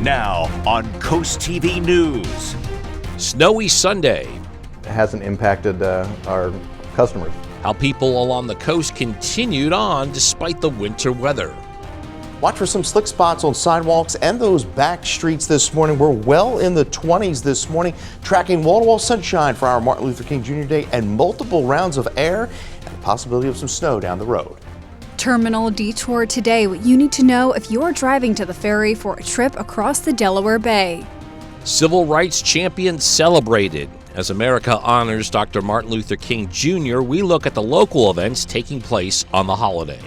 Now on CoastTV News. Snowy Sunday. It hasn't impacted our customers. How people along the coast continued on despite the winter weather. Watch for some slick spots on sidewalks and those back streets this morning. We're well in the 20s this morning, tracking wall-to-wall sunshine for our Martin Luther King Jr. Day and multiple rounds of air and the possibility of some snow down the road. Terminal Detour today, what you need to know if you're driving to the ferry for a trip across the Delaware Bay. Civil rights champions celebrated. As America honors Dr. Martin Luther King Jr., we look at the local events taking place on the holiday.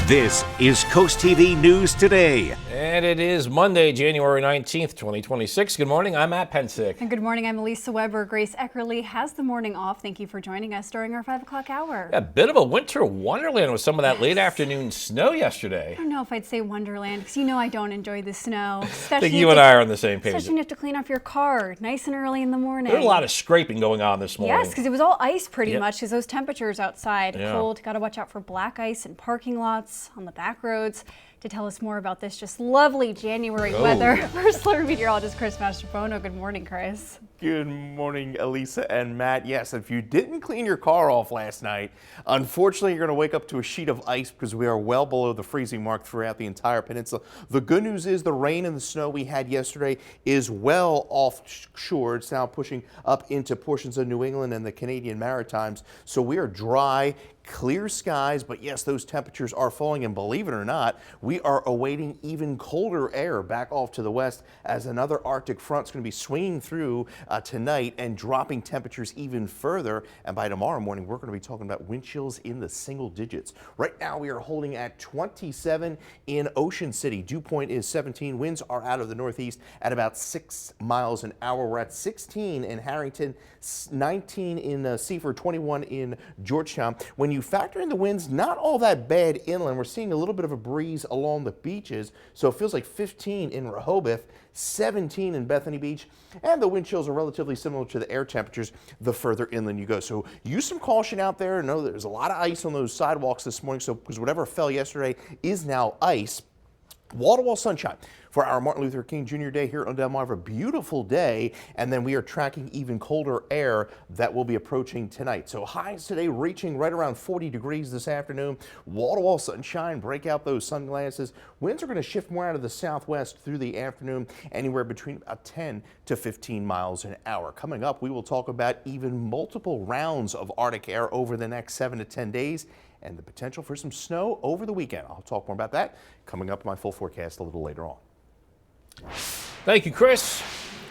This is CoastTV News Today. And it is Monday, January 19th, 2026. Good morning, I'm Matt Pensick. And good morning, I'm Elisa Weber. Grace Eckerly has the morning off. Thank you for joining us during our 5 o'clock hour. A bit of a winter wonderland with some of that late afternoon snow yesterday. I don't know if I'd say wonderland, because you know I don't enjoy the snow. I think you and I are on the same page. Especially when you have to clean off your car nice and early in the morning. There's a lot of scraping going on this morning. Yes, because it was all ice pretty much, because those temperatures outside, cold. Got to watch out for black ice in parking lots, on the back roads. To tell us more about this just lovely January weather, first alert meteorologist Chris Mastrobono. Good morning, Chris. Good morning, Elisa and Matt. Yes, if you didn't clean your car off last night, unfortunately, you're going to wake up to a sheet of ice because we are well below the freezing mark throughout the entire peninsula. The good news is the rain and the snow we had yesterday is well offshore. It's now pushing up into portions of New England and the Canadian Maritimes. So we are dry, clear skies, but yes, those temperatures are falling, and believe it or not, we are awaiting even colder air back off to the west as another Arctic front is going to be swinging through tonight and dropping temperatures even further. And by tomorrow morning, we're going to be talking about wind chills in the single digits. Right now, we are holding at 27 in Ocean City. Dew point is 17. Winds are out of the northeast at about 6 miles an hour. We're at 16 in Harrington, 19 in Seaford, 21 in Georgetown. When you factor in the winds, not all that bad inland. We're seeing a little bit of a breeze along the beaches, so it feels like 15 in Rehoboth, 17 in Bethany Beach, and the wind chills are relatively similar to the air temperatures the further inland you go. So use some caution out there. Know there's a lot of ice on those sidewalks this morning, so because whatever fell yesterday is now ice. Wall-to-wall sunshine for our Martin Luther King Jr. Day here on Delmarva. Beautiful day, and then we are tracking even colder air that will be approaching tonight. So highs today reaching right around 40 degrees this afternoon. Wall-to-wall sunshine, break out those sunglasses. Winds are going to shift more out of the southwest through the afternoon, anywhere between about 10 to 15 miles an hour. Coming up, we will talk about even multiple rounds of Arctic air over the next 7 to 10 days. And the potential for some snow over the weekend. I'll talk more about that coming up in my full forecast a little later on. Thank you, Chris.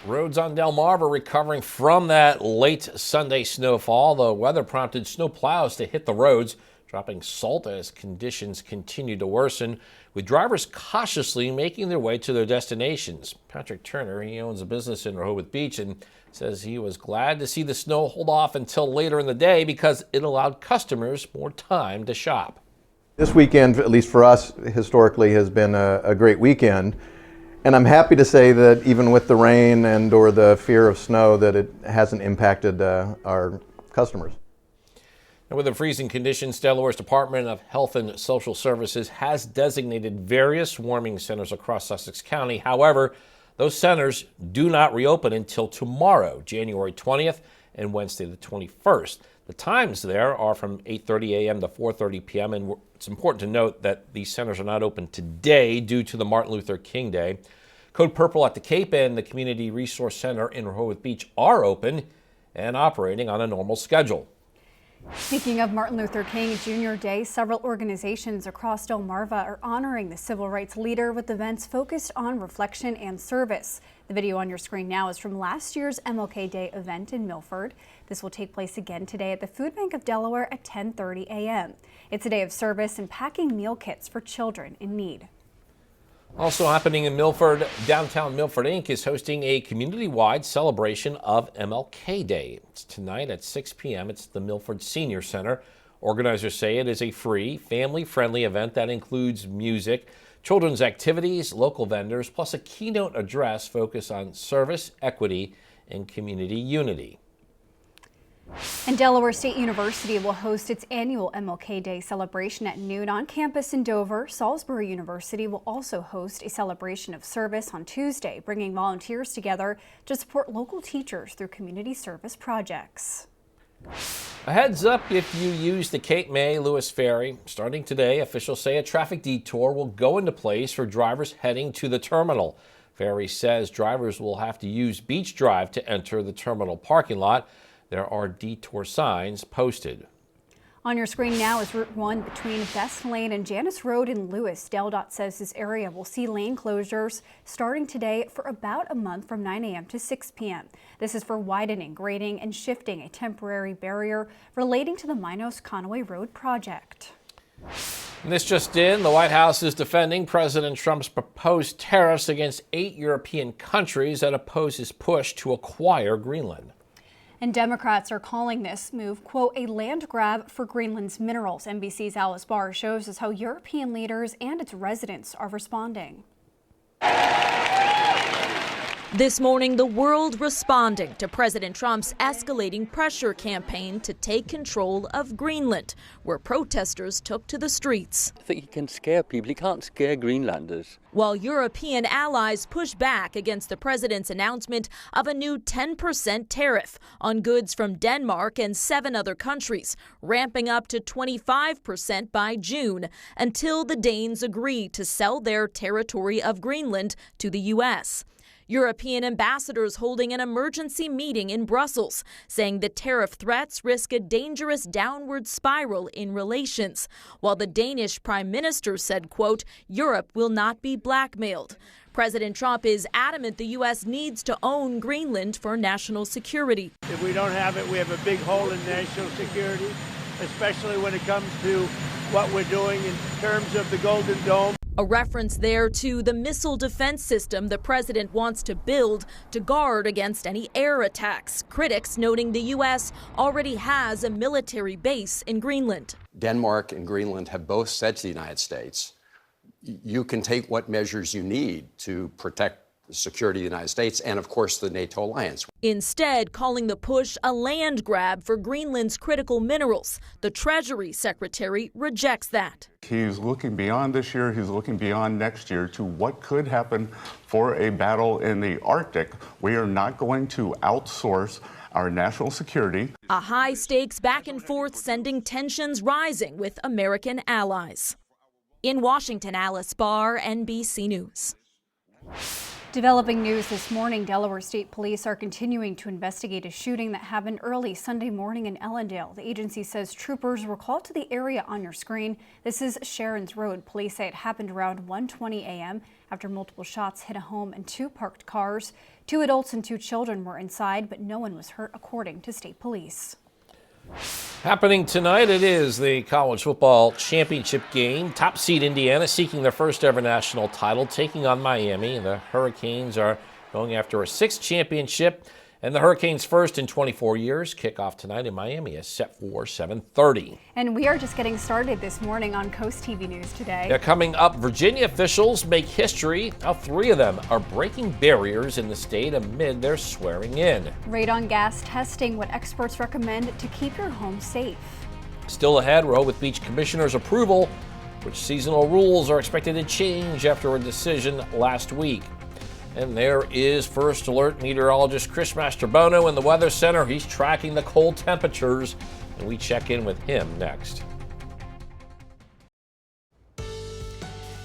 Roads on Delmarva recovering from that late Sunday snowfall. The weather prompted snow plows to hit the roads, dropping salt as conditions continue to worsen, with drivers cautiously making their way to their destinations. Patrick Turner, he owns a business in Rehoboth Beach and says he was glad to see the snow hold off until later in the day because it allowed customers more time to shop. This weekend, at least for us, historically has been a great weekend. And I'm happy to say that even with the rain and or the fear of snow, that it hasn't impacted our customers. And with the freezing conditions, Delaware's Department of Health and Social Services has designated various warming centers across Sussex County. However, those centers do not reopen until tomorrow, January 20th and Wednesday the 21st. The times there are from 8:30 a.m. to 4:30 p.m. and it's important to note that these centers are not open today due to the Martin Luther King Day. Code Purple at the Cape and the Community Resource Center in Rehoboth Beach are open and operating on a normal schedule. Speaking of Martin Luther King Jr. Day, several organizations across Delmarva are honoring the civil rights leader with events focused on reflection and service. The video on your screen now is from last year's MLK Day event in Milford. This will take place again today at the Food Bank of Delaware at 10:30 a.m. It's a day of service and packing meal kits for children in need. Also happening in Milford, downtown Milford Inc. is hosting a community-wide celebration of MLK Day. It's tonight at 6 p.m. It's the Milford Senior Center. Organizers say it is a free, family-friendly event that includes music, children's activities, local vendors, plus a keynote address focused on service, equity, and community unity. And Delaware State University will host its annual MLK Day celebration at noon on campus in Dover. Salisbury University will also host a celebration of service on Tuesday, bringing volunteers together to support local teachers through community service projects. A heads up if you use the Cape May Lewis Ferry. Starting today, officials say a traffic detour will go into place for drivers heading to the terminal. Ferry says drivers will have to use Beach Drive to enter the terminal parking lot. There are detour signs posted. On your screen now is Route 1 between Best Lane and Janice Road in Lewis. DelDOT says this area will see lane closures starting today for about a month from 9 a.m. to 6 p.m. This is for widening, grading, and shifting a temporary barrier relating to the Minos-Conway Road project. And this just in, the White House is defending President Trump's proposed tariffs against 8 European countries that oppose his push to acquire Greenland. And Democrats are calling this move, quote, a land grab for Greenland's minerals. NBC's Alice Barr shows us how European leaders and its residents are responding. This morning, the world responding to President Trump's escalating pressure campaign to take control of Greenland, where protesters took to the streets. I think he can scare people. He can't scare Greenlanders. While European allies push back against the president's announcement of a new 10% tariff on goods from Denmark and 7 other countries, ramping up to 25% by June, until the Danes agree to sell their territory of Greenland to the U.S. European ambassadors holding an emergency meeting in Brussels, saying the tariff threats risk a dangerous downward spiral in relations, while the Danish prime minister said, quote, Europe will not be blackmailed. President Trump is adamant the U.S. needs to own Greenland for national security. If we don't have it, we have a big hole in national security, especially when it comes to what we're doing in terms of the Golden Dome. A reference there to the missile defense system the president wants to build to guard against any air attacks. Critics noting the U.S. already has a military base in Greenland. Denmark and Greenland have both said to the United States, you can take what measures you need to protect the security of the United States and, of course, the NATO alliance. Instead, calling the push a land grab for Greenland's critical minerals. The Treasury Secretary rejects that. He's looking beyond this year, he's looking beyond next year to what could happen for a battle in the Arctic. We are not going to outsource our national security. A high-stakes back and forth sending tensions rising with American allies. In Washington, Alice Barr, NBC News. Developing news this morning, Delaware State Police are continuing to investigate a shooting that happened early Sunday morning in Ellendale. The agency says troopers were called to the area on your screen. This is Sharon's Road. Police say it happened around 1:20 a.m. after multiple shots hit a home and 2 parked cars. 2 adults and 2 children were inside, but no one was hurt, according to state police. Happening tonight, it is the college football championship game. Top seed Indiana seeking their first ever national title, taking on Miami. The Hurricanes are going after a 6th championship, and the Hurricanes' first in 24 years. Kickoff tonight in Miami is set for 7:30. And we are just getting started this morning on CoastTV News Today. Yeah, coming up, Virginia officials make history. How 3 of them are breaking barriers in the state amid their swearing in. Radon gas testing, what experts recommend to keep your home safe. Still ahead, Rehoboth Beach Commissioner's approval, which seasonal rules are expected to change after a decision last week. And there is First Alert meteorologist Chris Mastrobono in the Weather Center. He's tracking the cold temperatures, and we check in with him next.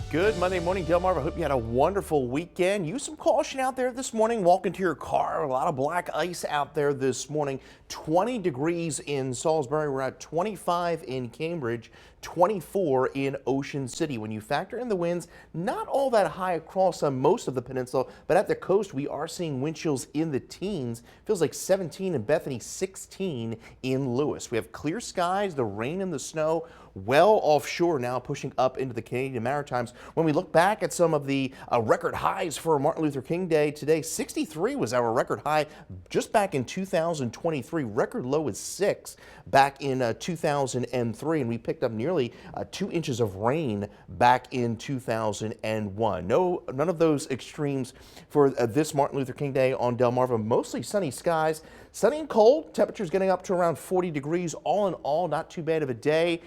Good Monday morning, Delmarva. Hope you had a wonderful weekend. Use some caution out there this morning. Walk into your car. A lot of black ice out there this morning. 20 degrees in Salisbury. We're at 25 in Cambridge, 24 in Ocean City. When you factor in the winds, not all that high across most of the peninsula, but at the coast, we are seeing wind chills in the teens. Feels like 17 in Bethany, 16 in Lewis. We have clear skies, the rain and the snow well offshore, now pushing up into the Canadian Maritimes. When we look back at some of the record highs for Martin Luther King Day today, 63 was our record high just back in 2023. Record low is 6 back in 2003, and we picked up nearly 2 inches of rain back in 2001. None of those extremes for this Martin Luther King Day on Delmarva. Mostly sunny skies, sunny and cold. Temperatures getting up to around 40 degrees. All in all, not too bad of a day.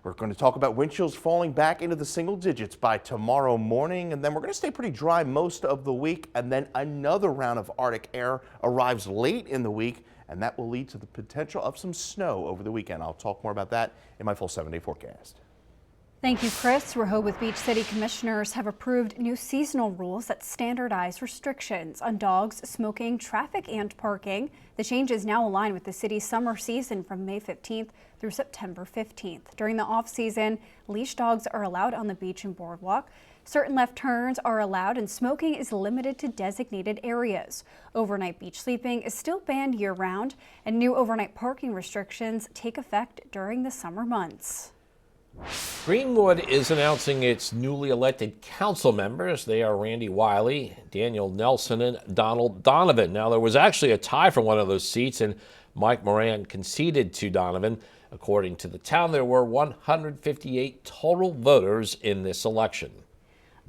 We're going to talk about wind chills falling back into the single digits by tomorrow morning, and then we're going to stay pretty dry most of the week, and then another round of Arctic air arrives late in the week, and that will lead to the potential of some snow over the weekend. I'll talk more about that in my full 7-day forecast. Thank you, Chris. Rehoboth Beach City Commissioners have approved new seasonal rules that standardize restrictions on dogs, smoking, traffic, and parking. The changes now align with the city's summer season from May 15th through September 15th. During the off-season, leash dogs are allowed on the beach and boardwalk. Certain left turns are allowed, and smoking is limited to designated areas. Overnight beach sleeping is still banned year-round, and new overnight parking restrictions take effect during the summer months. Greenwood is announcing its newly elected council members. They are Randy Wiley, Daniel Nelson, and Donald Donovan. Now, there was actually a tie for one of those seats, and Mike Moran conceded to Donovan. According to the town, there were 158 total voters in this election.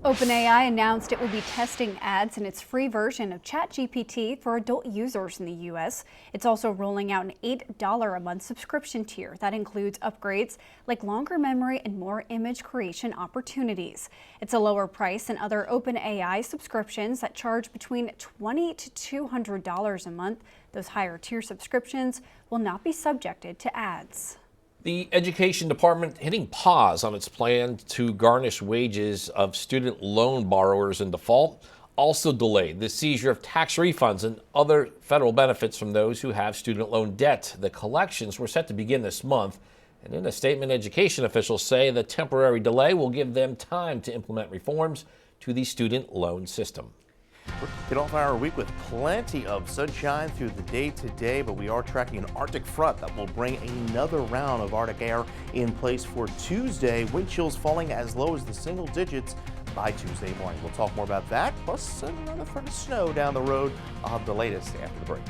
OpenAI announced it will be testing ads in its free version of ChatGPT for adult users in the U.S. It's also rolling out an $8 a month subscription tier that includes upgrades like longer memory and more image creation opportunities. It's a lower price than other OpenAI subscriptions that charge between $20 to $200 a month. Those higher tier subscriptions will not be subjected to ads. The Education Department hitting pause on its plan to garnish wages of student loan borrowers in default. Also delayed the seizure of tax refunds and other federal benefits from those who have student loan debt. The collections were set to begin this month. And in a statement, education officials say the temporary delay will give them time to implement reforms to the student loan system. We're kicking off our week with plenty of sunshine through the day today, but we are tracking an Arctic front that will bring another round of Arctic air in place for Tuesday. Wind chills falling as low as the single digits by Tuesday morning. We'll talk more about that, plus another foot of snow down the road. I'll have the latest after the break.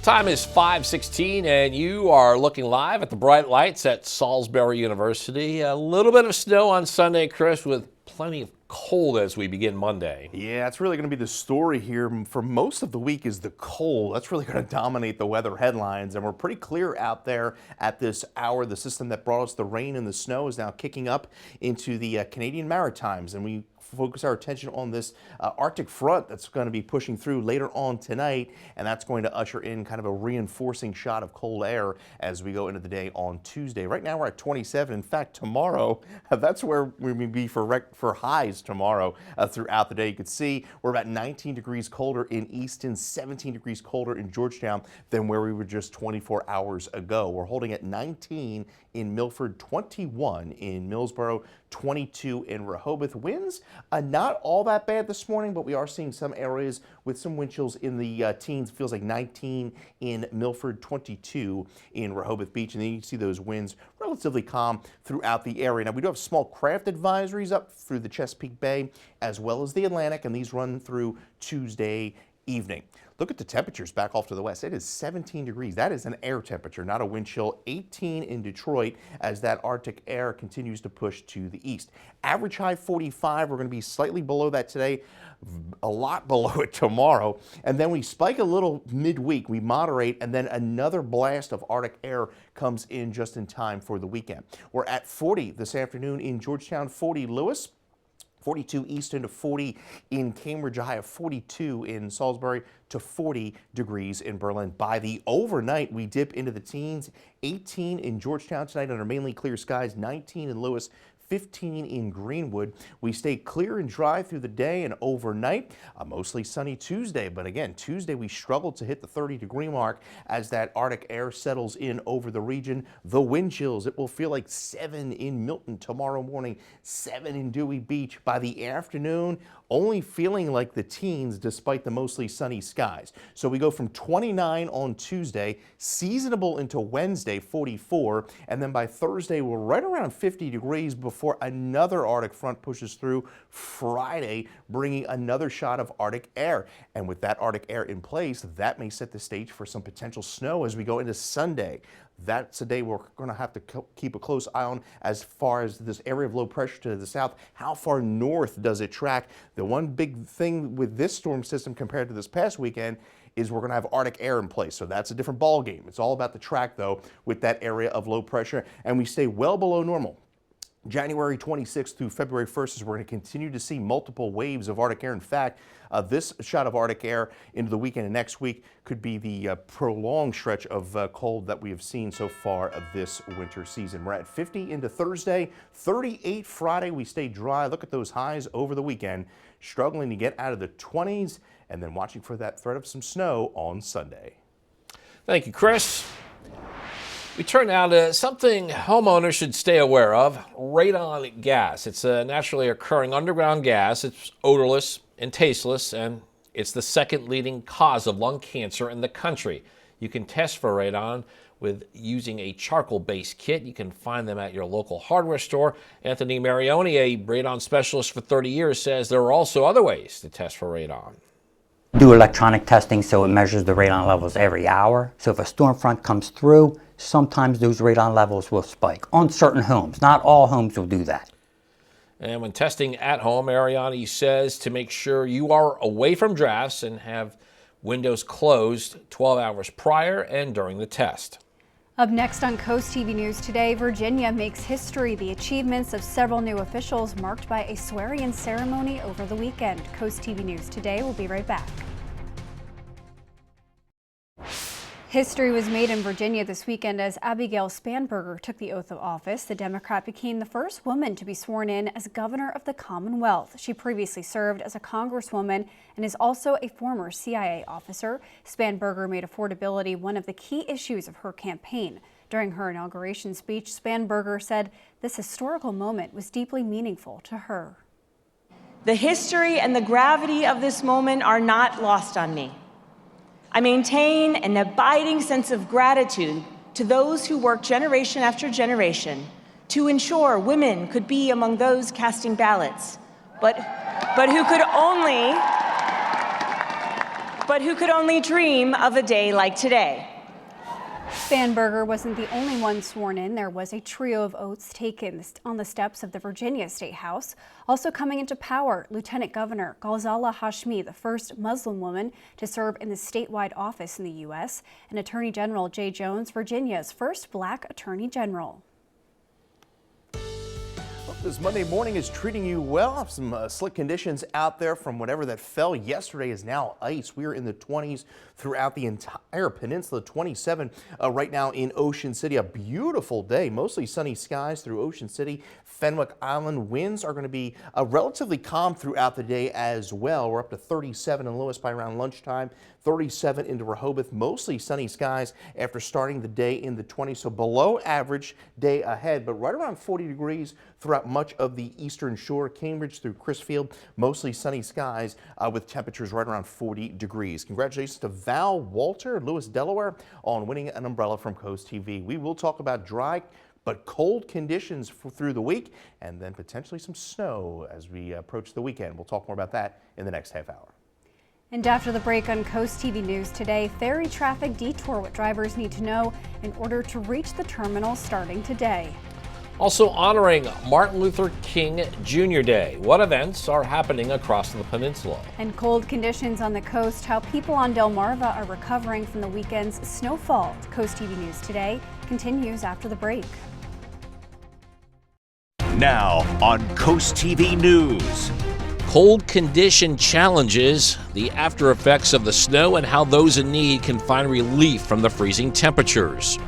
Time is 5:16, and you are looking live at the bright lights at Salisbury University. A little bit of snow on Sunday, Chris, with plenty of cold as we begin Monday. Yeah, it's really going to be the story here for most of the week is the cold. That's really going to dominate the weather headlines, and we're pretty clear out there at this hour. The system that brought us the rain and the snow is now kicking up into the Canadian Maritimes, and we focus our attention on this Arctic front that's going to be pushing through later on tonight, and that's going to usher in kind of a reinforcing shot of cold air as we go into the day on Tuesday. Right now we're at 27. In fact, tomorrow, that's where we will be for highs tomorrow throughout the day. You can see we're about 19 degrees colder in Easton, 17 degrees colder in Georgetown than where we were just 24 hours ago. We're holding at 19 in Milford, 21 in Millsboro, 22 in Rehoboth. Winds not all that bad this morning, but we are seeing some areas with some wind chills in the teens. It feels like 19 in Milford, 22 in Rehoboth Beach, and then you can see those winds relatively calm throughout the area. Now, we do have small craft advisories up through the Chesapeake Bay as well as the Atlantic, and these run through Tuesday evening. Look at the temperatures back off to the west. It is 17 degrees. That is an air temperature, not a wind chill. 18 in Detroit as that Arctic air continues to push to the east. Average high 45. We're going to be slightly below that today, a lot below it tomorrow. And then we spike a little midweek. We moderate, and then another blast of Arctic air comes in just in time for the weekend. We're at 40 this afternoon in Georgetown, 40 Lewis. 42 Easton to 40 in Cambridge, a high of 42 in Salisbury to 40 degrees in Berlin. By the overnight, we dip into the teens, 18 in Georgetown tonight under mainly clear skies, 19 in Lewis, 15 in Greenwood. We stay clear and dry through the day and overnight. A mostly sunny Tuesday, but again, Tuesday we struggled to hit the 30-degree mark as that Arctic air settles in over the region. The wind chills, it will feel like 7 in Milton tomorrow morning, 7 in Dewey Beach. By the afternoon, only feeling like the teens despite the mostly sunny skies. So we go from 29 on Tuesday, seasonable into Wednesday, 44, and then by Thursday we're right around 50 degrees before another Arctic front pushes through Friday, bringing another shot of Arctic air. And with that Arctic air in place, that may set the stage for some potential snow as we go into Sunday. That's a day we're going to have to keep a close eye on as far as this area of low pressure to the south. How far north does it track? The one big thing with this storm system compared to this past weekend is we're going to have Arctic air in place. So that's a different ball game. It's all about the track, though, with that area of low pressure. And we stay well below normal. January 26th through February 1st is we're going to continue to see multiple waves of Arctic air. In fact, this shot of Arctic air into the weekend and next week could be the prolonged stretch of cold that we have seen so far of this winter season. We're at 50 into Thursday, 38 Friday. We stay dry. Look at those highs over the weekend, struggling to get out of the 20s and then watching for that threat of some snow on Sunday. Thank you, Chris. We turn now to something homeowners should stay aware of, radon gas. It's a naturally occurring underground gas. It's odorless and tasteless, and it's the second leading cause of lung cancer in the country. You can test for radon with using a charcoal-based kit. You can find them at your local hardware store. Anthony Marioni, a radon specialist for 30 years, says there are also other ways to test for radon. Do electronic testing so it measures the radon levels every hour. So if a storm front comes through, sometimes those radon levels will spike on certain homes. Not all homes will do that. And when testing at home, Mariani says to make sure you are away from drafts and have windows closed 12 hours prior and during the test. Up next on Coast TV News today, Virginia makes history. The achievements of several new officials marked by a swearing-in ceremony over the weekend. Coast TV News today. We'll be right back. History was made in Virginia this weekend as Abigail Spanberger took the oath of office. The Democrat became the first woman to be sworn in as governor of the Commonwealth. She previously served as a congresswoman and is also a former CIA officer. Spanberger made affordability one of the key issues of her campaign. During her inauguration speech, Spanberger said this historical moment was deeply meaningful to her. The history and the gravity of this moment are not lost on me. I maintain an abiding sense of gratitude to those who worked generation after generation to ensure women could be among those casting ballots, but who could only dream of a day like today. Spanberger wasn't the only one sworn in. There was a trio of oaths taken on the steps of the Virginia State House. Also coming into power, Lieutenant Governor Ghazala Hashmi, the first Muslim woman to serve in the statewide office in the U.S., and Attorney General Jay Jones, Virginia's first Black Attorney General. This Monday morning is treating you well. Some slick conditions out there from whatever that fell yesterday is now ice. We are in the 20s throughout the entire peninsula. 27 right now in Ocean City. A beautiful day, mostly sunny skies through Ocean City. Fenwick Island winds are going to be relatively calm throughout the day as well. We're up to 37 in Lewis by around lunchtime. 37 into Rehoboth, mostly sunny skies after starting the day in the 20s, so below average day ahead, but right around 40 degrees throughout much of the eastern shore. Cambridge through Crisfield, mostly sunny skies with temperatures right around 40 degrees. Congratulations to Val Walter, Lewis, Delaware, on winning an umbrella from Coast TV. We will talk about dry but cold conditions through the week and then potentially some snow as we approach the weekend. We'll talk more about that in the next half hour. And after the break on Coast TV News today, ferry traffic detour, what drivers need to know in order to reach the terminal starting today. Also honoring Martin Luther King Jr. Day. What events are happening across the peninsula? And cold conditions on the coast, how people on Delmarva are recovering from the weekend's snowfall. Coast TV News today continues after the break. Now on Coast TV News. Cold condition challenges, the after effects of the snow, and how those in need can find relief from the freezing temperatures.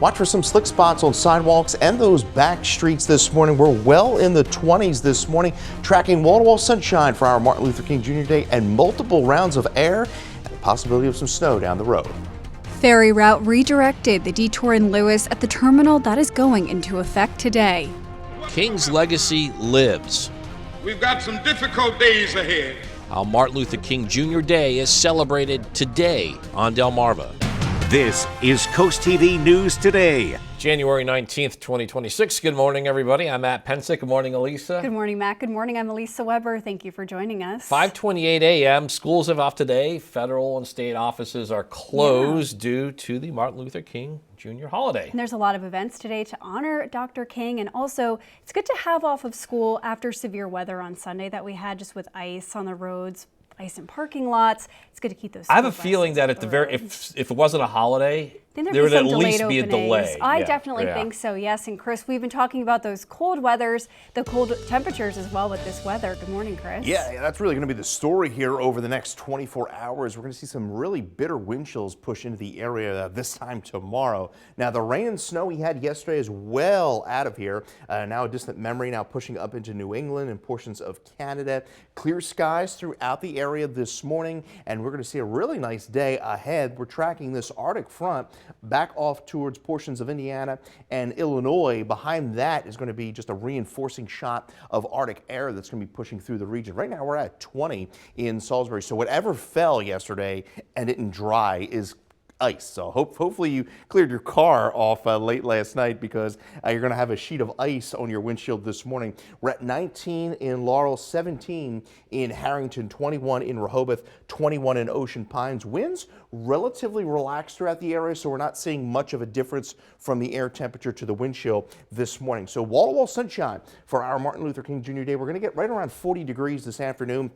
Watch for some slick spots on sidewalks and those back streets this morning. We're well in the 20s this morning, tracking wall-to-wall sunshine for our Martin Luther King Jr. Day and multiple rounds of air and the possibility of some snow down the road. Ferry route redirected. The detour in Lewis at the terminal that is going into effect today. King's legacy lives. We've got some difficult days ahead. How Martin Luther King Jr. Day is celebrated today on Delmarva. This is Coast TV News Today. January 19th, 2026. Good morning, everybody. I'm Matt Pensick. Good morning, Elisa. Good morning, Matt. Good morning. I'm Elisa Weber. Thank you for joining us. 5:28 a.m. Schools have off today. Federal and state offices are closed due to the Martin Luther King Jr. holiday. And there's a lot of events today to honor Dr. King, and also it's good to have off of school after severe weather on Sunday that we had, just with ice on the roads, ice in parking lots. It's good to keep those. I have a feeling that at the very, if it wasn't a holiday, there would at least be a delay. I definitely think so, yes. And Chris, we've been talking about those cold weathers, the cold temperatures as well with this weather. Good morning, Chris. Yeah, that's really going to be the story here over the next 24 hours. We're going to see some really bitter wind chills push into the area this time tomorrow. Now, the rain and snow we had yesterday is well out of here. Now a distant memory, now pushing up into New England and portions of Canada. Clear skies throughout the area this morning, and we're going to see a really nice day ahead. We're tracking this Arctic front back off towards portions of Indiana and Illinois. Behind that is going to be just a reinforcing shot of Arctic air that's going to be pushing through the region. Right now we're at 20 in Salisbury, so whatever fell yesterday and didn't dry is ice. So hopefully you cleared your car off late last night, because you're going to have a sheet of ice on your windshield this morning. We're at 19 in Laurel, 17 in Harrington, 21 in Rehoboth, 21 in Ocean Pines. Winds relatively relaxed throughout the area, so we're not seeing much of a difference from the air temperature to the wind chill this morning. So wall-to-wall sunshine for our Martin Luther King Jr. Day. We're going to get right around 40 degrees this afternoon.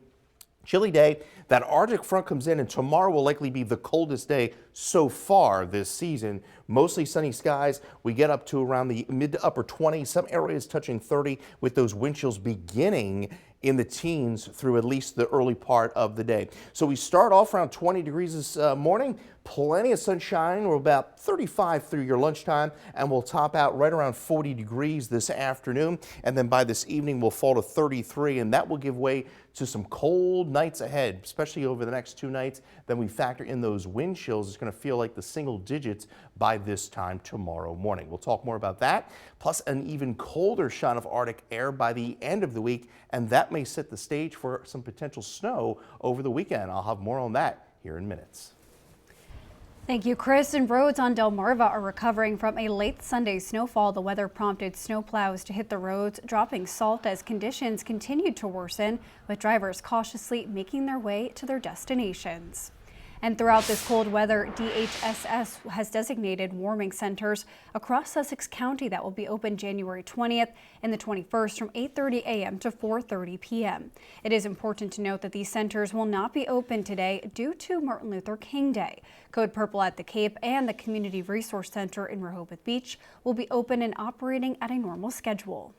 Chilly day. That Arctic front comes in, and tomorrow will likely be the coldest day so far this season. Mostly sunny skies. We get up to around the mid to upper 20s, some areas touching 30, with those wind chills beginning in the teens through at least the early part of the day. So we start off around 20 degrees this morning. Plenty of sunshine. We're about 35 through your lunchtime, and we'll top out right around 40 degrees this afternoon. And then by this evening, we'll fall to 33, and that will give way to some cold nights ahead, especially over the next 2 nights. Then we factor in those wind chills. It's going to feel like the single digits by this time tomorrow morning. We'll talk more about that, plus an even colder shot of Arctic air by the end of the week, and that may set the stage for some potential snow over the weekend. I'll have more on that here in minutes. Thank you, Chris. And roads on Delmarva are recovering from a late Sunday snowfall. The weather prompted snowplows to hit the roads, dropping salt as conditions continued to worsen, with drivers cautiously making their way to their destinations. And throughout this cold weather, DHSS has designated warming centers across Sussex County that will be open January 20th and the 21st from 8:30 a.m. to 4:30 p.m. It is important to note that these centers will not be open today due to Martin Luther King Day. Code Purple at the Cape and the Community Resource Center in Rehoboth Beach will be open and operating at a normal schedule.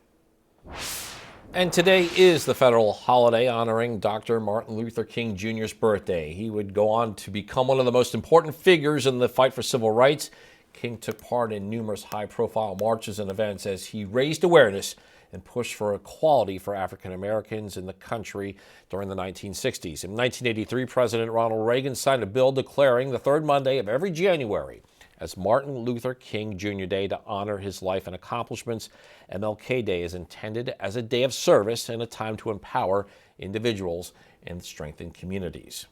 And today is the federal holiday honoring Dr. Martin Luther King Jr.'s birthday. He would go on to become one of the most important figures in the fight for civil rights. King took part in numerous high-profile marches and events as he raised awareness and pushed for equality for African Americans in the country during the 1960s. In 1983, President Ronald Reagan signed a bill declaring the third Monday of every January as Martin Luther King Jr. Day to honor his life and accomplishments. MLK Day is intended as a day of service and a time to empower individuals and strengthen communities.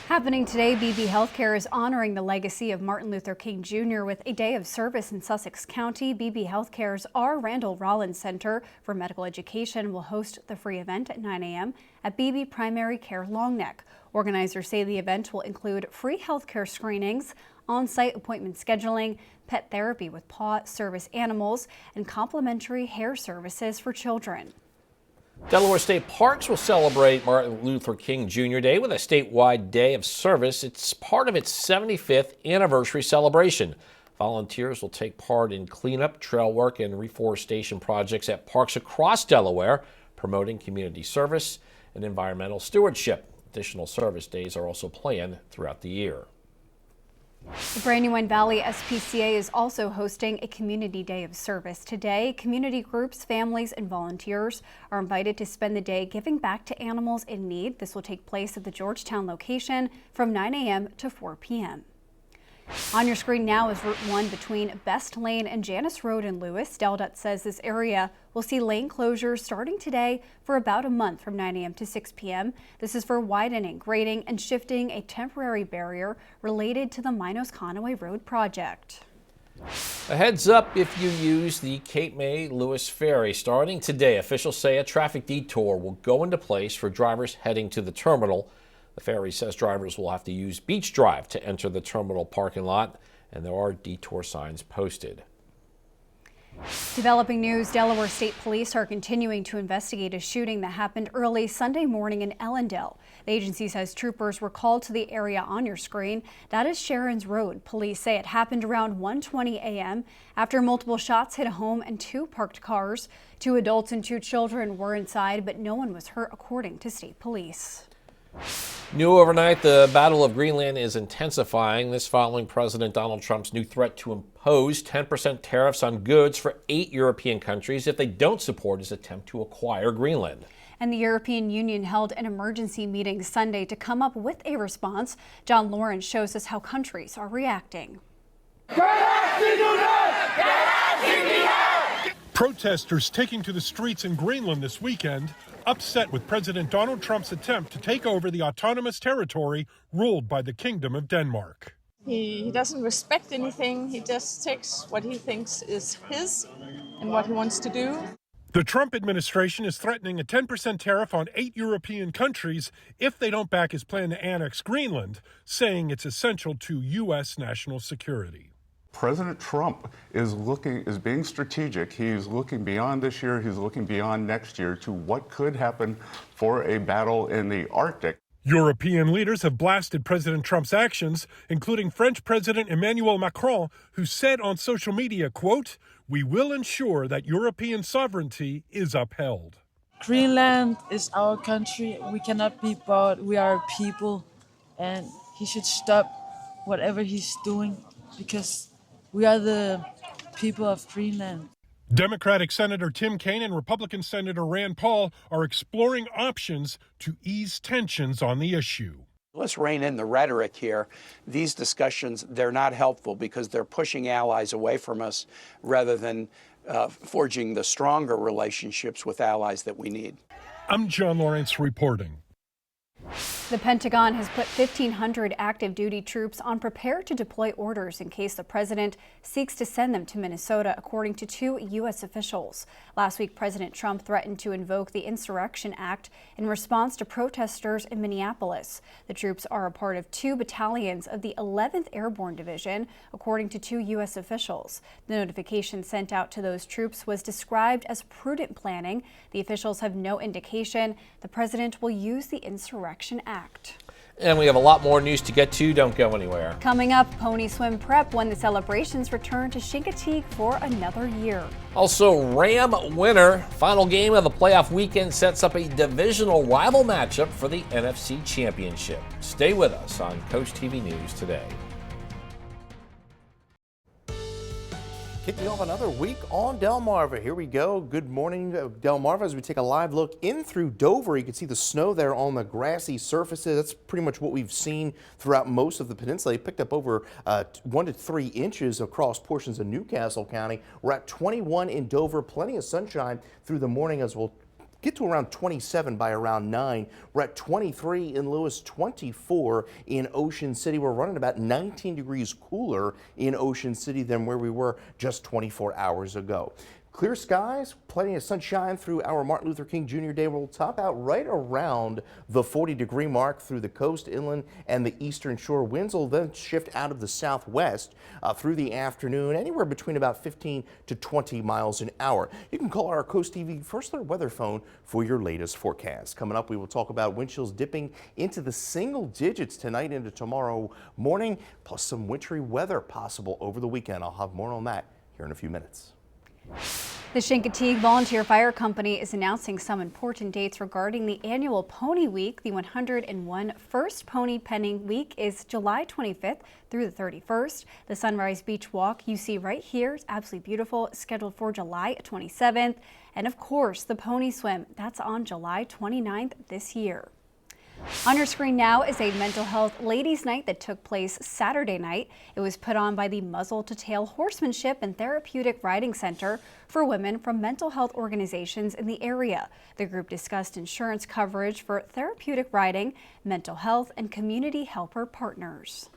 Happening today, BB Healthcare is honoring the legacy of Martin Luther King Jr. with a day of service in Sussex County. BB Healthcare's R. Randall Rollins Center for Medical Education will host the free event at 9 a.m. at BB Primary Care Longneck. Organizers say the event will include free healthcare screenings, on-site appointment scheduling, pet therapy with paw service animals, and complimentary hair services for children. Delaware State Parks will celebrate Martin Luther King Jr. Day with a statewide day of service. It's part of its 75th anniversary celebration. Volunteers will take part in cleanup, trail work, and reforestation projects at parks across Delaware, promoting community service and environmental stewardship. Additional service days are also planned throughout the year. The Brandywine Valley SPCA is also hosting a Community Day of Service. Today, community groups, families, and volunteers are invited to spend the day giving back to animals in need. This will take place at the Georgetown location from 9 a.m. to 4 p.m. On your screen now is Route 1 between Best Lane and Janice Road in Lewis. Delmarva says this area will see lane closures starting today for about a month from 9 a.m. to 6 p.m. This is for widening, grading, and shifting a temporary barrier related to the Minos-Conaway Road project. A heads up if you use the Cape May Lewis Ferry. Starting today, officials say a traffic detour will go into place for drivers heading to the terminal. The ferry says drivers will have to use Beach Drive to enter the terminal parking lot, and there are detour signs posted. Developing news, Delaware State Police are continuing to investigate a shooting that happened early Sunday morning in Ellendale. The agency says troopers were called to the area on your screen. That is Sharon's Road. Police say it happened around 1:20 a.m. after multiple shots hit a home and two parked cars. 2 adults and 2 children were inside, but no one was hurt, according to state police. New overnight, the Battle of Greenland is intensifying. This following President Donald Trump's new threat to impose 10% tariffs on goods for 8 European countries if they don't support his attempt to acquire Greenland. And the European Union held an emergency meeting Sunday to come up with a response. John Lawrence shows us how countries are reacting. Protesters taking to the streets in Greenland this weekend, upset with President Donald Trump's attempt to take over the autonomous territory ruled by the Kingdom of Denmark. He doesn't respect anything. He just takes what he thinks is his and what he wants to do. The Trump administration is threatening a 10% tariff on 8 European countries if they don't back his plan to annex Greenland, saying it's essential to U.S. national security. President Trump is being strategic. He's looking beyond this year. He's looking beyond next year to what could happen for a battle in the Arctic. European leaders have blasted President Trump's actions, including French President Emmanuel Macron, who said on social media, quote, "We will ensure that European sovereignty is upheld." Greenland is our country. We cannot be bought. We are people, and he should stop whatever he's doing because we are the people of Greenland. Democratic Senator Tim Kaine and Republican Senator Rand Paul are exploring options to ease tensions on the issue. Let's rein in the rhetoric here. These discussions, they're not helpful because they're pushing allies away from us rather than forging the stronger relationships with allies that we need. I'm John Lawrence reporting. The Pentagon has put 1,500 active duty troops on prepare to deploy orders in case the president seeks to send them to Minnesota, according to 2 U.S. officials. Last week, President Trump threatened to invoke the Insurrection Act in response to protesters in Minneapolis. The troops are a part of 2 battalions of the 11th Airborne Division, according to 2 U.S. officials. The notification sent out to those troops was described as prudent planning. The officials have no indication the president will use the Insurrection Act. And we have a lot more news to get to. Don't go anywhere. Coming up, Pony Swim Prep when the celebrations return to Chincoteague for another year. Also, Ram winner. Final game of the playoff weekend sets up a divisional rival matchup for the NFC Championship. Stay with us on CoastTV News today. Kicking off another week on Delmarva. Here we go. Good morning, Delmarva, as we take a live look in through Dover. You can see the snow there on the grassy surfaces. That's pretty much what we've seen throughout most of the peninsula. It picked up over 1 to 3 inches across portions of Newcastle County. We're at 21 in Dover. Plenty of sunshine through the morning as we'll get to around 27 by around 9. We're at 23 in Lewis, 24 in Ocean City. We're running about 19 degrees cooler in Ocean City than where we were just 24 hours ago. Clear skies, plenty of sunshine through our Martin Luther King Jr. Day. We'll top out right around the 40-degree mark through the coast, inland, and the eastern shore. Winds will then shift out of the southwest through the afternoon, anywhere between about 15 to 20 miles an hour. You can call our CoastTV First Alert weather phone for your latest forecast. Coming up, we will talk about wind chills dipping into the single digits tonight into tomorrow morning, plus some wintry weather possible over the weekend. I'll have more on that here in a few minutes. The Chincoteague Volunteer Fire Company is announcing some important dates regarding the annual Pony Week. The 101 First Pony Penning Week is July 25th through the 31st. The Sunrise Beach Walk you see right here is absolutely beautiful, scheduled for July 27th. And of course, the Pony Swim, that's on July 29th this year. On your screen now is a mental health ladies' night that took place Saturday night. It was put on by the Muzzle to Tail Horsemanship and Therapeutic Riding Center for women from mental health organizations in the area. The group discussed insurance coverage for therapeutic riding, mental health, and community helper partners.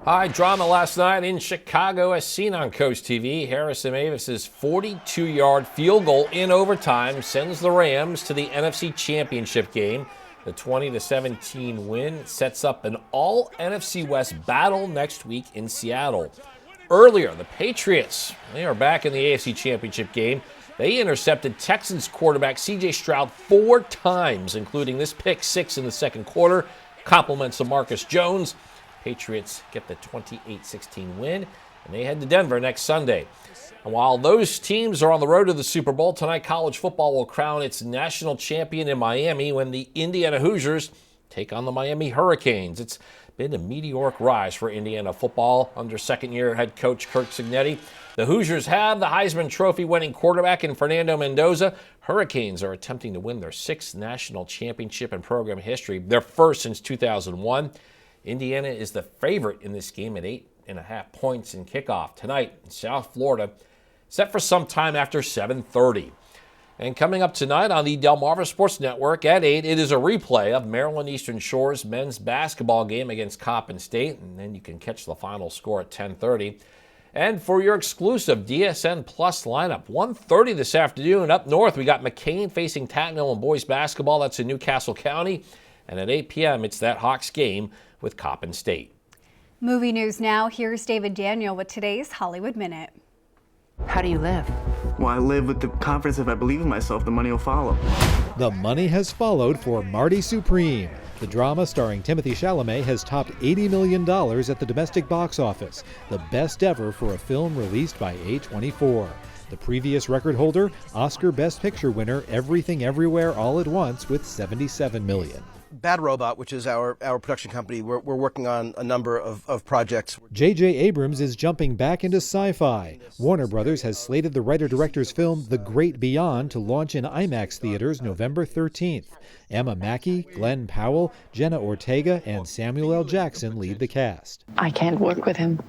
High drama last night in Chicago as seen on Coast TV. Harrison Mavis's 42-yard field goal in overtime sends the Rams to the NFC Championship game. The 20-17 win sets up an all-NFC West battle next week in Seattle. Earlier, the Patriots, they are back in the AFC Championship game. They intercepted Texans quarterback C.J. Stroud 4 times, including this pick 6 in the second quarter. Compliments of Marcus Jones. Patriots get the 28-16 win, and they head to Denver next Sunday. And while those teams are on the road to the Super Bowl, tonight college football will crown its national champion in Miami when the Indiana Hoosiers take on the Miami Hurricanes. It's been a meteoric rise for Indiana football under second-year head coach Kirk Cignetti. The Hoosiers have the Heisman Trophy-winning quarterback in Fernando Mendoza. Hurricanes are attempting to win their 6th national championship in program history, their first since 2001. Indiana is the favorite in this game at 8.5 points in kickoff tonight in South Florida, set for some time after 7:30. And coming up tonight on the Delmarva Sports Network at 8, it is a replay of Maryland Eastern Shore's men's basketball game against Coppin State, and then you can catch the final score at 10:30. And for your exclusive DSN Plus lineup, 1:30 this afternoon up north, we got McCain facing Tattnall in boys basketball. That's in Newcastle County. And at 8 p.m., it's that Hawks game with Coppin State. Movie news now. Here's David Daniel with today's Hollywood Minute. How do you live? Well, I live with the confidence if I believe in myself, the money will follow. The money has followed for Marty Supreme. The drama starring Timothée Chalamet has topped $80 million at the domestic box office, the best ever for a film released by A24. The previous record holder, Oscar Best Picture winner Everything Everywhere All at Once with $77 million. Bad Robot, which is our production company, we're working on a number of projects. J.J. Abrams is jumping back into sci-fi. Warner Brothers has slated the writer-director's film The Great Beyond to launch in IMAX theaters November 13th. Emma Mackey, Glenn Powell, Jenna Ortega, and Samuel L. Jackson lead the cast. I can't work with him.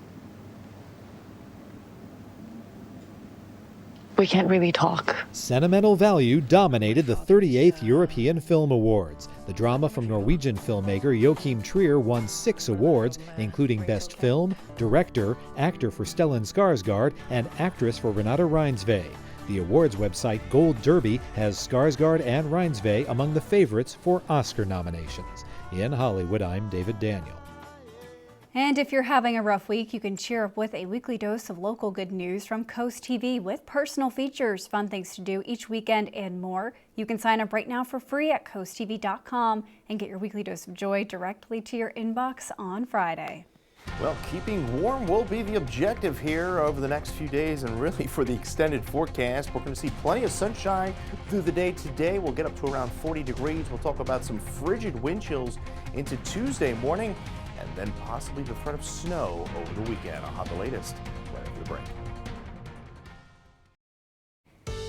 We can't really talk. Sentimental value dominated the 38th European Film Awards. The drama from Norwegian filmmaker Joachim Trier won 6 awards, including Best Film, Director, Actor for Stellan Skarsgård, and Actress for Renate Reinsve. The awards website Gold Derby has Skarsgård and Reinsve among the favorites for Oscar nominations. In Hollywood, I'm David Daniel. And if you're having a rough week, you can cheer up with a weekly dose of local good news from Coast TV with personal features, fun things to do each weekend, and more. You can sign up right now for free at coasttv.com and get your weekly dose of joy directly to your inbox on Friday. Well, keeping warm will be the objective here over the next few days, and really for the extended forecast. We're going to see plenty of sunshine through the day today. We'll get up to around 40 degrees. We'll talk about some frigid wind chills into Tuesday morning, and then possibly the threat of snow over the weekend. I'll have the latest right after the break.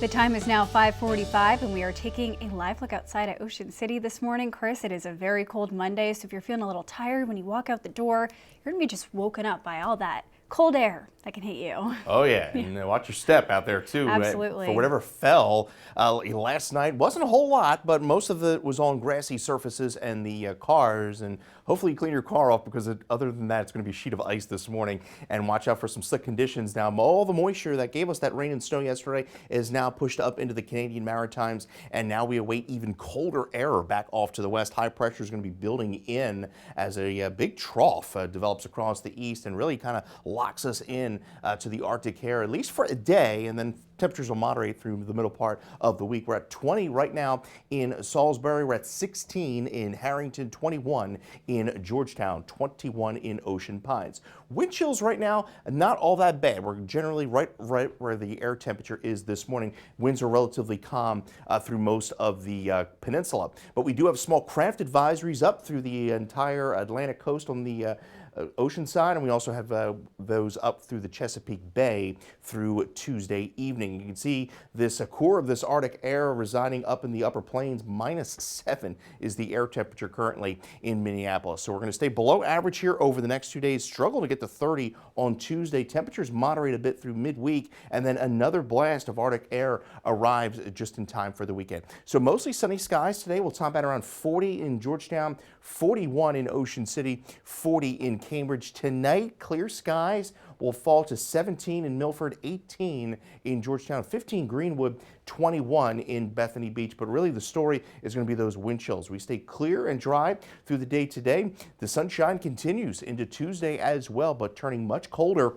The time is now 5:45, and we are taking a live look outside at Ocean City this morning. Chris, it is a very cold Monday, so if you're feeling a little tired when you walk out the door, you're going to be just woken up by all that cold air that can hit you. Oh yeah, and watch your step out there too. Absolutely. For whatever fell last night, wasn't a whole lot, but most of it was on grassy surfaces and the cars, and hopefully you clean your car off, because other than that, it's going to be a sheet of ice this morning. And watch out for some slick conditions. Now, all the moisture that gave us that rain and snow yesterday is now pushed up into the Canadian Maritimes, and now we await even colder air back off to the west. High pressure is going to be building in as a big trough develops across the east and really kind of locks us in to the Arctic air, at least for a day, and then temperatures will moderate through the middle part of the week. We're at 20 right now in Salisbury. We're at 16 in Harrington, 21 in Georgetown, 21 in Ocean Pines. Wind chills right now, not all that bad. We're generally right where the air temperature is this morning. Winds are relatively calm through most of the peninsula. But we do have small craft advisories up through the entire Atlantic coast on the ocean side, and we also have those up through the Chesapeake Bay through Tuesday evening. You can see this core of this Arctic air residing up in the upper plains. -7 is the air temperature currently in Minneapolis. So we're going to stay below average here over the next 2 days. Struggle to get to 30 on Tuesday. Temperatures moderate a bit through midweek, and then another blast of Arctic air arrives just in time for the weekend. So mostly sunny skies today. We'll top out around 40 in Georgetown, 41 in Ocean City, 40 in Cambridge. Tonight, clear skies will fall to 17 in Milford, 18 in Georgetown, 15 Greenwood, 21 in Bethany Beach. But really the story is going to be those wind chills. We stay clear and dry through the day today. The sunshine continues into Tuesday as well, but turning much colder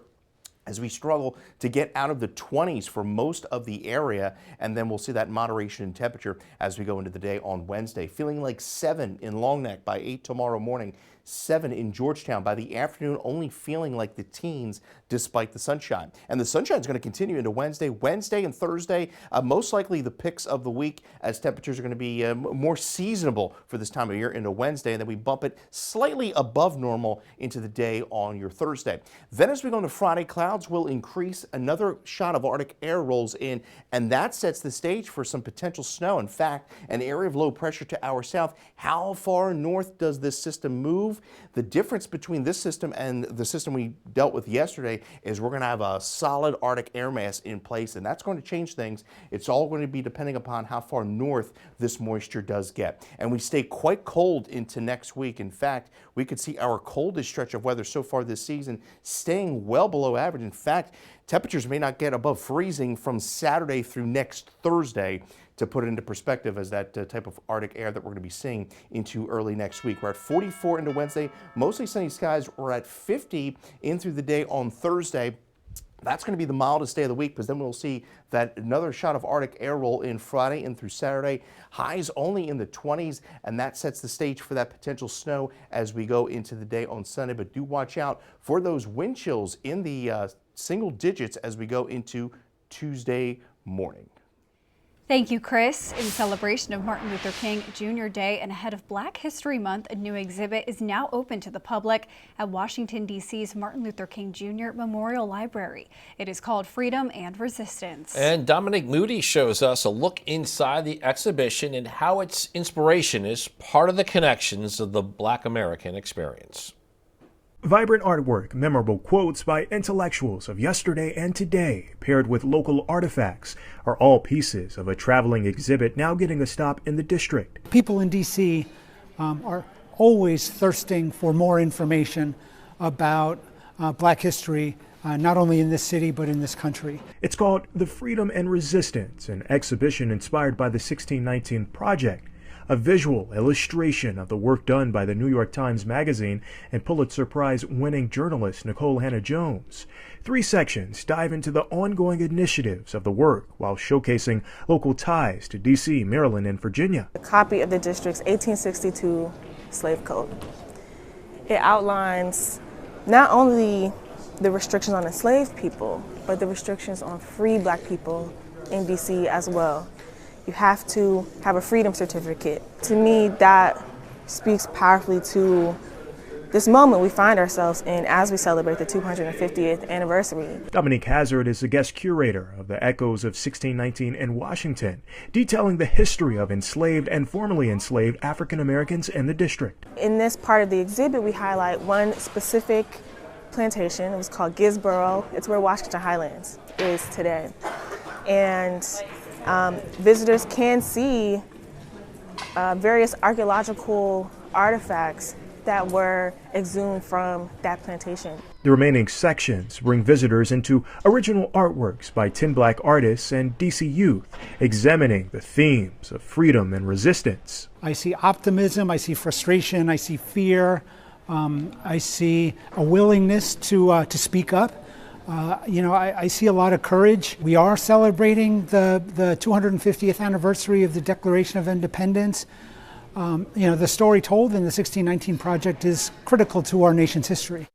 as we struggle to get out of the 20s for most of the area, and then we'll see that moderation in temperature as we go into the day on Wednesday. Feeling like 7 in Long Neck by 8 tomorrow morning, 7 in Georgetown by the afternoon, only feeling like the teens despite the sunshine. And the sunshine is going to continue into Wednesday and Thursday, most likely the picks of the week, as temperatures are going to be more seasonable for this time of year into Wednesday, and then we bump it slightly above normal into the day on your Thursday. Then as we go into Friday, clouds will increase. Another shot of Arctic air rolls in, and that sets the stage for some potential snow. In fact, an area of low pressure to our south. How far north does this system move? The difference between this system and the system we dealt with yesterday is we're going to have a solid Arctic air mass in place, and that's going to change things. It's all going to be depending upon how far north this moisture does get. And we stay quite cold into next week. In fact, we could see our coldest stretch of weather so far this season staying well below average. In fact, temperatures may not get above freezing from Saturday through next Thursday, to put it into perspective as that type of Arctic air that we're going to be seeing into early next week. We're at 44 into Wednesday, mostly sunny skies. We're at 50 in through the day on Thursday. That's going to be the mildest day of the week, because then we'll see that another shot of Arctic air roll in Friday and through Saturday. Highs only in the 20s, and that sets the stage for that potential snow as we go into the day on Sunday. But do watch out for those wind chills in the single digits as we go into Tuesday morning. Thank you, Chris. In celebration of Martin Luther King Jr. Day and ahead of Black History Month, a new exhibit is now open to the public at Washington, D.C.'s Martin Luther King Jr. Memorial Library. It is called Freedom and Resistance. And Dominic Moody shows us a look inside the exhibition and how its inspiration is part of the connections of the Black American experience. Vibrant artwork, memorable quotes by intellectuals of yesterday and today, paired with local artifacts, are all pieces of a traveling exhibit now getting a stop in the district. People in D.C. Are always thirsting for more information about Black history, not only in this city, but in this country. It's called The Freedom and Resistance, an exhibition inspired by the 1619 Project, a visual illustration of the work done by the New York Times Magazine and Pulitzer Prize-winning journalist Nicole Hannah-Jones. 3 sections dive into the ongoing initiatives of the work while showcasing local ties to D.C., Maryland, and Virginia. A copy of the district's 1862 slave code. It outlines not only the restrictions on enslaved people, but the restrictions on free Black people in D.C. as well. You have to have a freedom certificate. To me, that speaks powerfully to this moment we find ourselves in as we celebrate the 250th anniversary. Dominique Hazard is the guest curator of the Echoes of 1619 in Washington, detailing the history of enslaved and formerly enslaved African Americans in the district. In this part of the exhibit, we highlight one specific plantation. It was called Gisboro. It's where Washington Highlands is today. And visitors can see various archaeological artifacts that were exhumed from that plantation. The remaining sections bring visitors into original artworks by 10 Black artists and DC youth, examining the themes of freedom and resistance. I see optimism, I see frustration, I see fear, I see a willingness to speak up. I see a lot of courage. We are celebrating the 250th anniversary of the Declaration of Independence. The story told in the 1619 Project is critical to our nation's history.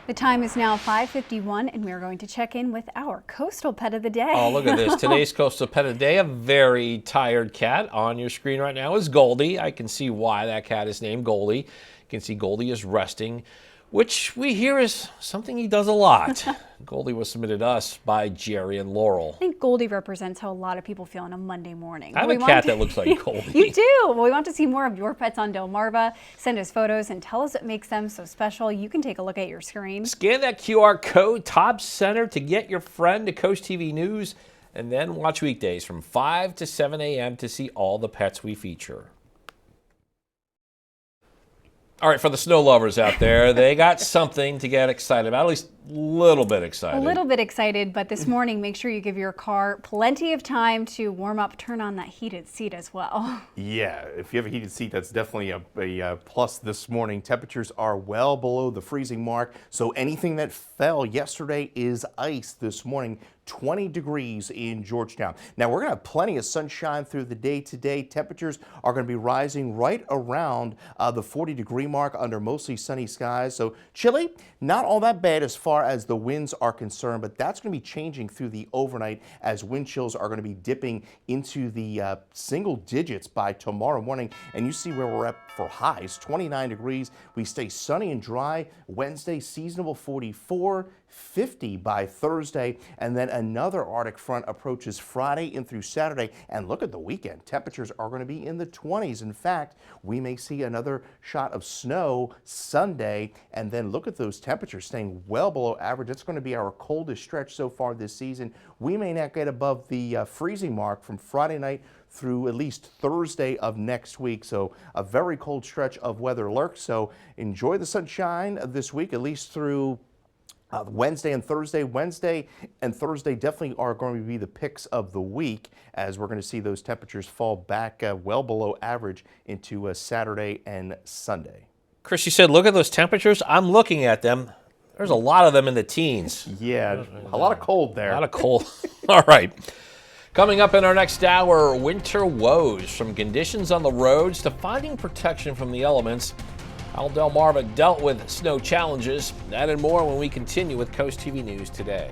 The time is now 5:51, and we're going to check in with our coastal pet of the day. Oh, look at this. Today's coastal pet of the day, a very tired cat. On your screen right now is Goldie. I can see why that cat is named Goldie. You can see Goldie is resting, which we hear is something he does a lot. Goldie was submitted to us by Jerry and Laurel. I think Goldie represents how a lot of people feel on a Monday morning. I have a cat that looks like Goldie. You do? Well, we want to see more of your pets on Delmarva. Send us photos and tell us what makes them so special. You can take a look at your screen. Scan that QR code top center to get your friend to Coast TV News, and then watch weekdays from 5 to 7 a.m. to see all the pets we feature. All right, for the snow lovers out there, they got something to get excited about, at least a little bit excited. A little bit excited, but this morning, make sure you give your car plenty of time to warm up, turn on that heated seat as well. Yeah, if you have a heated seat, that's definitely a plus this morning. Temperatures are well below the freezing mark, so anything that fell yesterday is ice this morning. 20 degrees in Georgetown. Now, we're going to have plenty of sunshine through the day today. Temperatures are going to be rising right around the 40-degree mark under mostly sunny skies. So chilly, not all that bad as far as the winds are concerned, but that's going to be changing through the overnight as wind chills are going to be dipping into the single digits by tomorrow morning. And you see where we're at for highs, 29 degrees. We stay sunny and dry. Wednesday, seasonable 44. 50 by Thursday, and then another Arctic front approaches Friday in through Saturday. And look at the weekend. Temperatures are going to be in the 20s. In fact, we may see another shot of snow Sunday, and then look at those temperatures staying well below average. It's going to be our coldest stretch so far this season. We may not get above the freezing mark from Friday night through at least Thursday of next week. So a very cold stretch of weather lurks. So enjoy the sunshine this week, at least through Wednesday and Thursday. Wednesday and Thursday definitely are going to be the picks of the week, as we're going to see those temperatures fall back well below average into Saturday and Sunday. Chris, you said look at those temperatures. I'm looking at them. There's a lot of them in the teens. Yeah, a lot of cold there. A lot of cold. All right. Coming up in our next hour, winter woes, from conditions on the roads to finding protection from the elements. How Delmarva dealt with snow challenges. That and more when we continue with Coast TV News today.